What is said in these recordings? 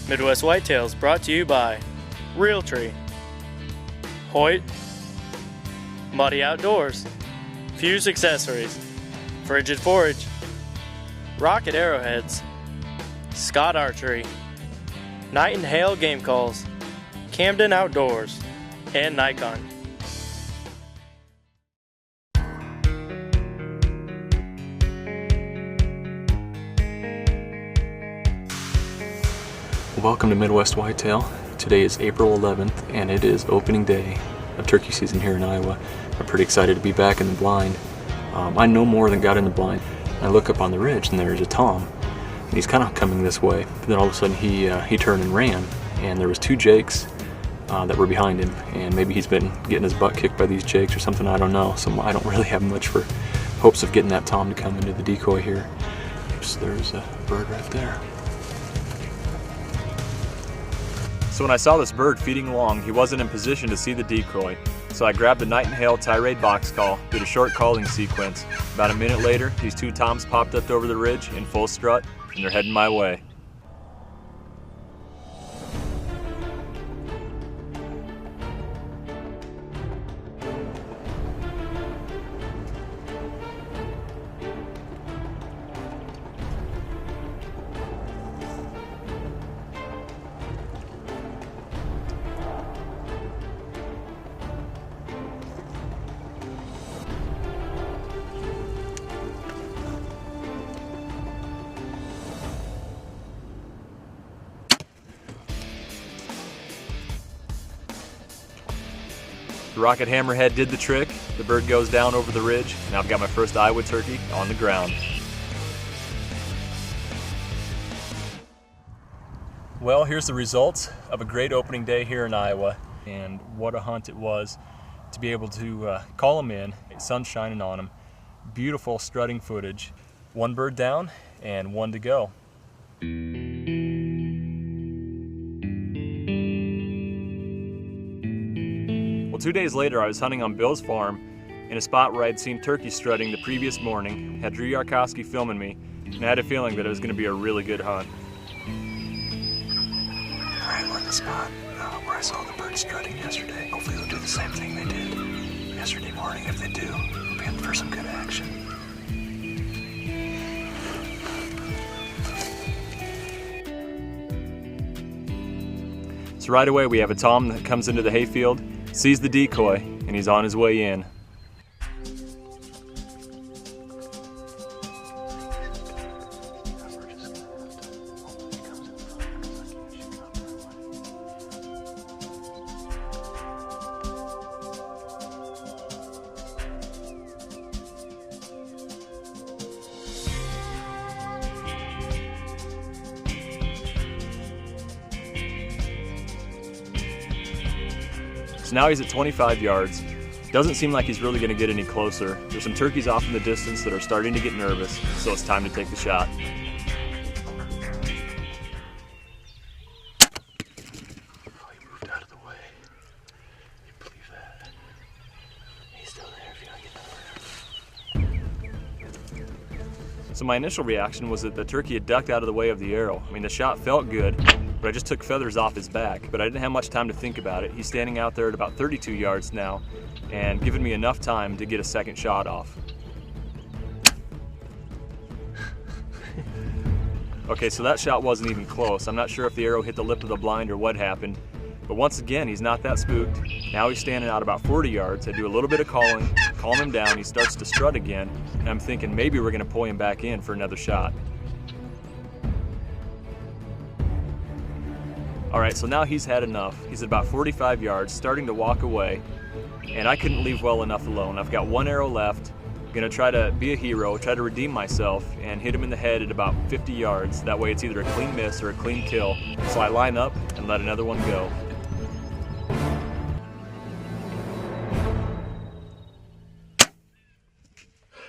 Midwest Whitetails brought to you by Realtree, Hoyt, Muddy Outdoors, Fuse Accessories, Frigid Forage, Rocket Arrowheads, Scott Archery, Night and Hail Game Calls, Camden Outdoors, and Nikon. Welcome to Midwest Whitetail. Today is April 11th and it is opening day of turkey season here in Iowa. I'm pretty excited to be back in the blind. I no more than got in the blind. I look up on the ridge and there's a tom, and he's kind of coming this way. But then all of a sudden he turned and ran, and there was two jakes that were behind him, and maybe he's been getting his butt kicked by these jakes or something, I don't know. So I don't really have much for hopes of getting that tom to come into the decoy here. So there's a bird right there. So when I saw this bird feeding along, he wasn't in position to see the decoy. So I grabbed the Night and Hail tirade box call, did a short calling sequence. About a minute later, these two toms popped up over the ridge in full strut, and they're heading my way. The rocket hammerhead did the trick. The bird goes down over the ridge, and I've got my first Iowa turkey on the ground. Well, here's the results of a great opening day here in Iowa, and what a hunt it was to be able to call them in, sun shining on them. Beautiful strutting footage. One bird down and one to go. Well, 2 days later, I was hunting on Bill's farm in a spot where I'd seen turkey strutting the previous morning, had Drew Yarkowski filming me, and I had a feeling that it was going to be a really good hunt. Alright, we're in the spot where I saw the bird strutting yesterday. Hopefully they'll do the same thing they did yesterday morning. If they do, we'll be in for some good action. So right away, we have a tom that comes into the hayfield, sees the decoy, and he's on his way in. So now he's at 25 yards. Doesn't seem like he's really going to get any closer. There's some turkeys off in the distance that are starting to get nervous, so it's time to take the shot. He moved out of the way. Can you believe that? He's still there if you don't get nowhere. So my initial reaction was that the turkey had ducked out of the way of the arrow. I mean, the shot felt good, but I just took feathers off his back. But I didn't have much time to think about it. He's standing out there at about 32 yards now and giving me enough time to get a second shot off. Okay, so that shot wasn't even close. I'm not sure if the arrow hit the lip of the blind or what happened. But once again, he's not that spooked. Now he's standing out about 40 yards. I do a little bit of calling, calm him down. He starts to strut again. And I'm thinking maybe we're gonna pull him back in for another shot. All right, so now he's had enough. He's at about 45 yards, starting to walk away, and I couldn't leave well enough alone. I've got one arrow left. I'm gonna try to be a hero, try to redeem myself, and hit him in the head at about 50 yards. That way it's either a clean miss or a clean kill. So I line up and let another one go.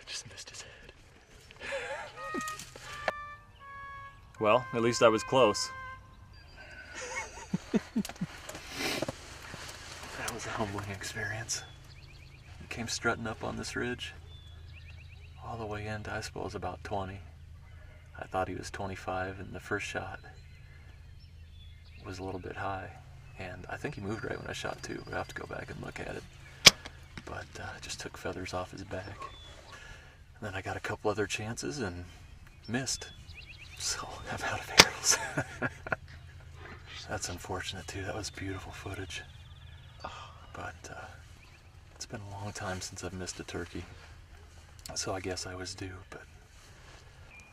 Just missed his head. Well, at least I was close. humbling experience. He came strutting up on this ridge, all the way into, I suppose, about 20. I thought he was 25, and the first shot was a little bit high. And I think he moved right when I shot too. We'll have to go back and look at it. But just took feathers off his back. And then I got a couple other chances and missed. So I'm out of arrows. That's unfortunate too. That was beautiful footage. But it's been a long time since I've missed a turkey. So I guess I was due, but...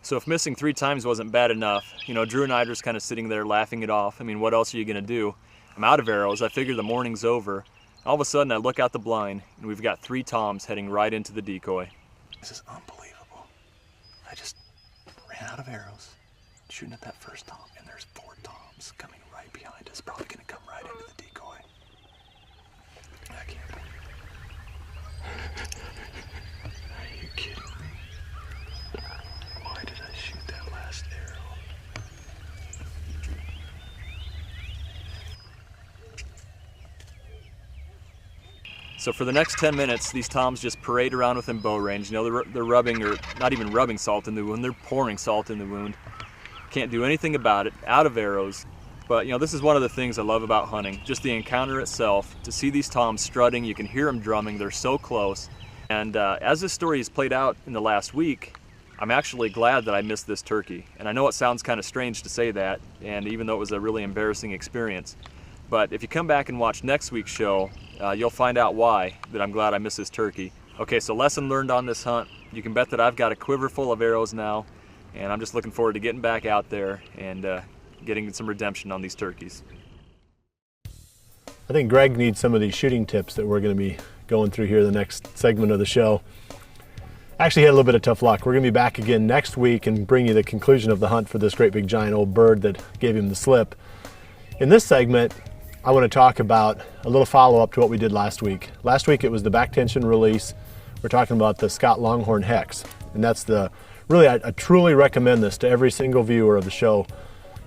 So if missing 3 times wasn't bad enough, Drew and I are just kind of sitting there laughing it off. I mean, what else are you going to do? I'm out of arrows. I figure the morning's over. All of a sudden, I look out the blind, and we've got 3 toms heading right into the decoy. This is unbelievable. I just ran out of arrows, shooting at that first tom, and there's 4 toms coming right behind us, probably going to come right into the decoy. I can't believe it. Are you kidding me? Why did I shoot that last arrow? So for the next 10 minutes, these toms just parade around within bow range. They're rubbing, or not even rubbing salt in the wound, they're pouring salt in the wound. Can't do anything about it, out of arrows. But this is one of the things I love about hunting, just the encounter itself. To see these toms strutting, you can hear them drumming, they're so close. And as this story has played out in the last week, I'm actually glad that I missed this turkey. And I know it sounds kind of strange to say that, and even though it was a really embarrassing experience. But if you come back and watch next week's show, you'll find out why that I'm glad I missed this turkey. Okay, so lesson learned on this hunt. You can bet that I've got a quiver full of arrows now, and I'm just looking forward to getting back out there and getting some redemption on these turkeys. I think Greg needs some of these shooting tips that we're going to be going through here the next segment of the show. Actually had a little bit of tough luck. We're going to be back again next week and bring you the conclusion of the hunt for this great big giant old bird that gave him the slip. In this segment, I want to talk about a little follow-up to what we did last week. Last week it was the back tension release. We're talking about the Scott Longhorn Hex. And that's really, I truly recommend this to every single viewer of the show.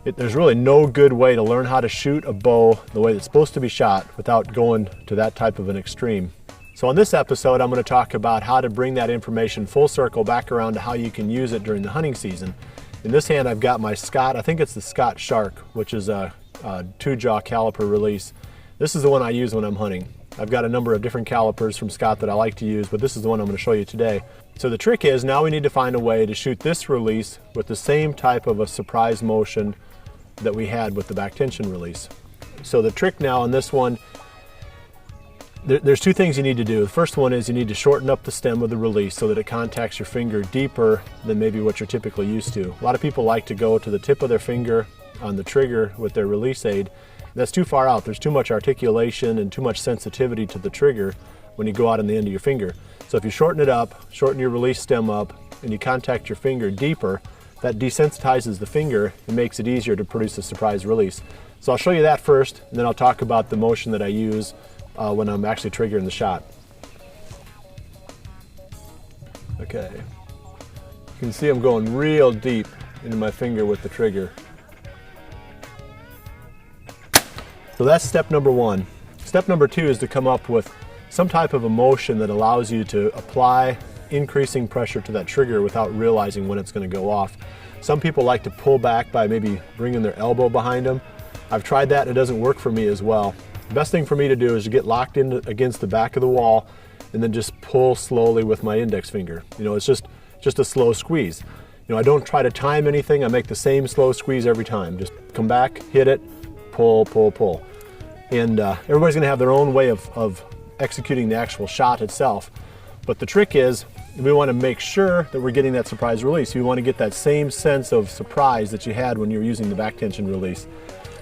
There's really no good way to learn how to shoot a bow the way it's supposed to be shot without going to that type of an extreme. So on this episode, I'm going to talk about how to bring that information full circle back around to how you can use it during the hunting season. In this hand, I've got my Scott, I think it's the Scott Shark, which is a 2-jaw caliper release. This is the one I use when I'm hunting. I've got a number of different calipers from Scott that I like to use, but this is the one I'm going to show you today. So the trick is, now we need to find a way to shoot this release with the same type of a surprise motion that we had with the back tension release. So the trick now on this one, there's 2 things you need to do. The first one is you need to shorten up the stem of the release so that it contacts your finger deeper than maybe what you're typically used to. A lot of people like to go to the tip of their finger on the trigger with their release aid. That's too far out. There's too much articulation and too much sensitivity to the trigger when you go out on the end of your finger. So if you shorten it up, shorten your release stem up, and you contact your finger deeper, that desensitizes the finger and makes it easier to produce a surprise release. So I'll show you that first, and then I'll talk about the motion that I use when I'm actually triggering the shot. Okay, you can see I'm going real deep into my finger with the trigger. So that's step number 1. Step number 2 is to come up with some type of a motion that allows you to apply increasing pressure to that trigger without realizing when it's going to go off. Some people like to pull back by maybe bringing their elbow behind them. I've tried that and it doesn't work for me as well. The best thing for me to do is to get locked in against the back of the wall and then just pull slowly with my index finger. It's just a slow squeeze. I don't try to time anything. I make the same slow squeeze every time. Just come back, hit it, pull, pull, pull. And everybody's going to have their own way of executing the actual shot itself. But the trick is, we want to make sure that we're getting that surprise release. We want to get that same sense of surprise that you had when you were using the back tension release.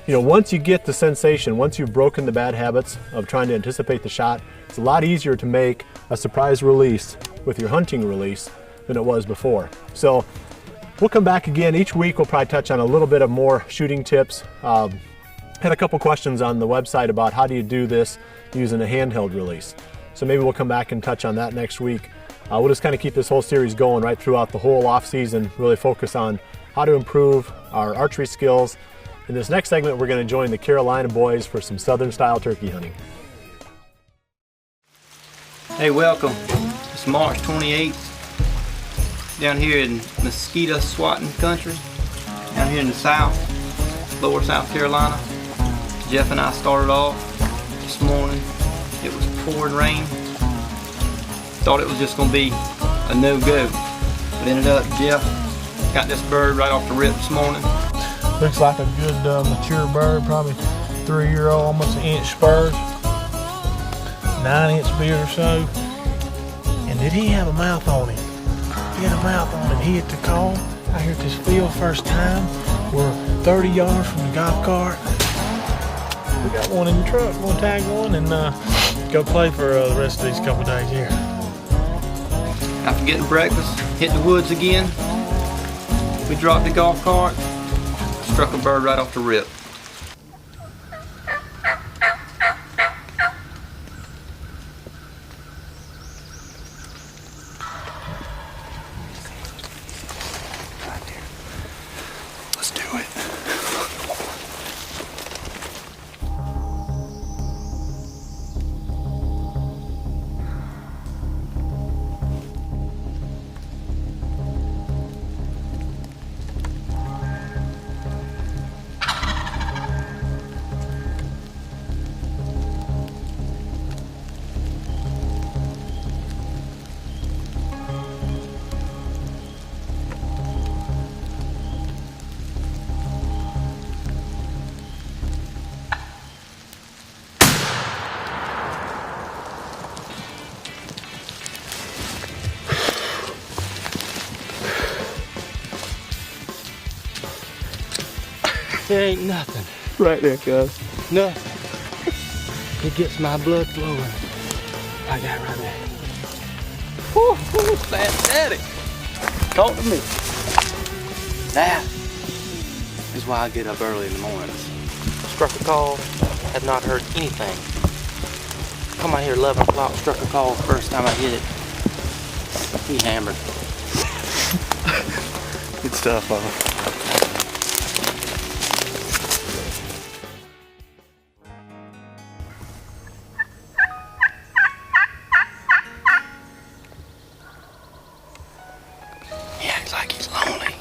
Once you get the sensation, once you've broken the bad habits of trying to anticipate the shot, it's a lot easier to make a surprise release with your hunting release than it was before. So we'll come back again. Each week we'll probably touch on a little bit of more shooting tips. Had a couple questions on the website about how do you do this using a handheld release. So maybe we'll come back and touch on that next week. We'll just kind of keep this whole series going right throughout the whole off season, really focus on how to improve our archery skills. In this next segment, we're going to join the Carolina boys for some Southern style turkey hunting. Hey, welcome. It's March 28th down here in mosquito swatting country, down here in the south, lower South Carolina. Jeff and I started off this morning. It was pouring rain. Thought it was just going to be a no-go, but ended up Jeff got this bird right off the rip this morning. Looks like a good mature bird, probably 3-year-old, almost an inch spurs, 9-inch beard or so. And did he have a mouth on him? He had a mouth on him. He hit the call out here at this field first time. We're 30 yards from the golf cart. We got one in the truck. We're gonna tag one and go play for the rest of these couple days here. After getting breakfast, hit the woods again. We dropped the golf cart, struck a bird right off the rip. Let's do it. There ain't nothing. Right there, cuz. Nothing. It gets my blood flowing. Like that right there. Whew, fantastic. Talk to me. That is why I get up early in the mornings. Struck a call, have not heard anything. Come out here 11 o'clock, struck a call, first time I hit it. He hammered. Good stuff, Bubba. He acts like he's lonely.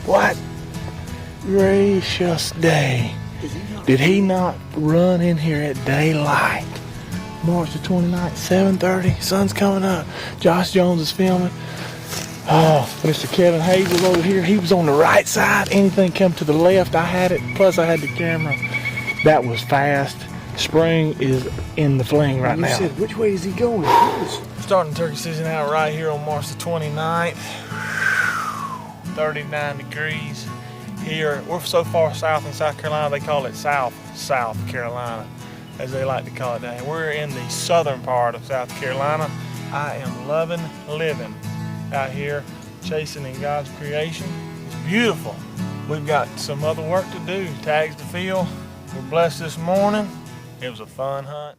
What gracious day. Did he not run in here at daylight? March the 29th, 7:30, sun's coming up. Josh Jones is filming. Oh, Mr. Kevin Hayes was over here. He was on the right side. Anything come to the left, I had it. Plus I had the camera. That was fast. Spring is in the fling right now. You said, which way is he going? Starting turkey season out right here on March the 29th. 39 degrees here. We're so far south in South Carolina, they call it South Carolina, as they like to call it down here. We're in the southern part of South Carolina. I am loving living out here, chasing in God's creation. It's beautiful. We've got some other work to do, tags to fill. We're blessed this morning. It was a fun hunt.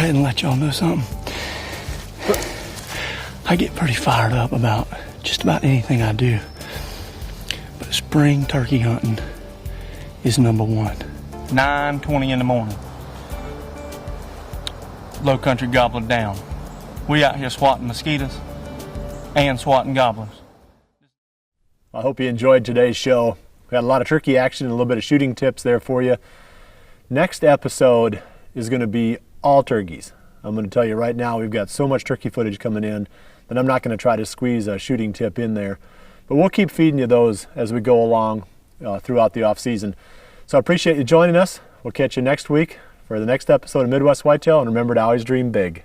ahead and let y'all know something. I get pretty fired up about just about anything I do. But spring turkey hunting is number one. 9:20 in the morning. Low country gobbler down. We out here swatting mosquitoes and swatting gobblers. I hope you enjoyed today's show. We had a lot of turkey action and a little bit of shooting tips there for you. Next episode is going to be all turkeys. I'm going to tell you right now, we've got so much turkey footage coming in that I'm not going to try to squeeze a shooting tip in there. But we'll keep feeding you those as we go along throughout the off season. So I appreciate you joining us. We'll catch you next week for the next episode of Midwest Whitetail, and remember to always dream big.